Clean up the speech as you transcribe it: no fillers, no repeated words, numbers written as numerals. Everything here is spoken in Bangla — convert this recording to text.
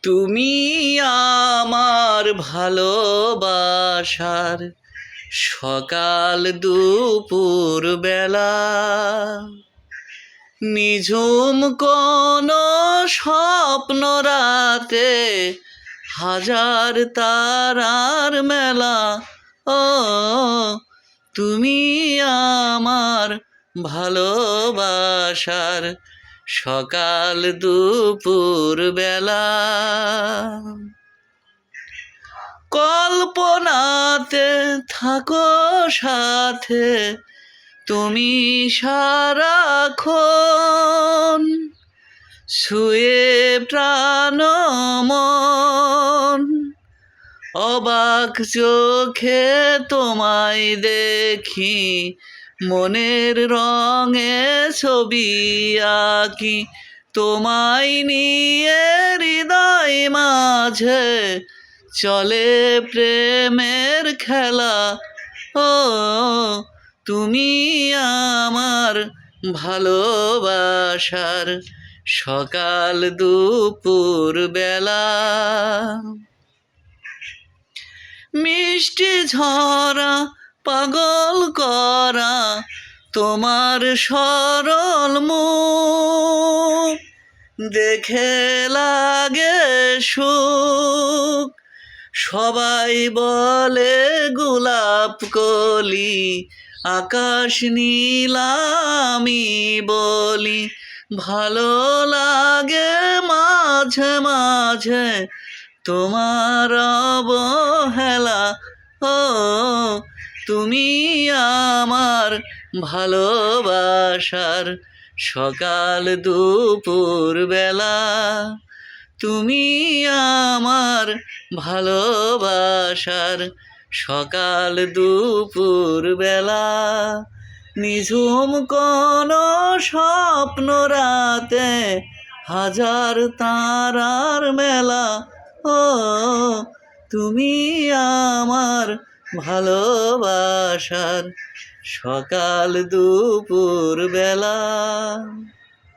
তুমি আমার ভালোবাসার সকাল দুপুর বেলা, নিঝুম কোন স্বপ্ন রাতে হাজার তারার মেলা। ও তুমি আমার ভালোবাসার সকাল দুপুর বেলা। কল্পনাতে থাকো সাথে তুমি সারাক্ষণ, ছুঁয়ে প্রাণ মন অবাক চোখে তোমায় দেখি, মনের রঙে ছবি আঁকি তোমায় নিয়ে। হৃদয় মাঝে চলে প্রেমের খেলা। ও তুমি আমার ভালোবাসার সকাল দুপুর বেলা। মিষ্টি ঝরা পাগল করা তোমার সরল মুখ দেখে লাগে সুখ। সবাই বলে গোলাপ কলি আকাশ নীল, আমি বলি ভালো লাগে মাঝে মাঝে তোমার অবহেলা। ও তুমি আমার ভালোবাসার সকাল দুপুর বেলা। তুমি আমার ভালোবাসার সকাল দুপুর বেলা, নিঝুম কোন স্বপ্ন রাতে হাজার তারার মেলা। ও তুমি আমার ভালোবাসার সকাল দুপুর বেলা।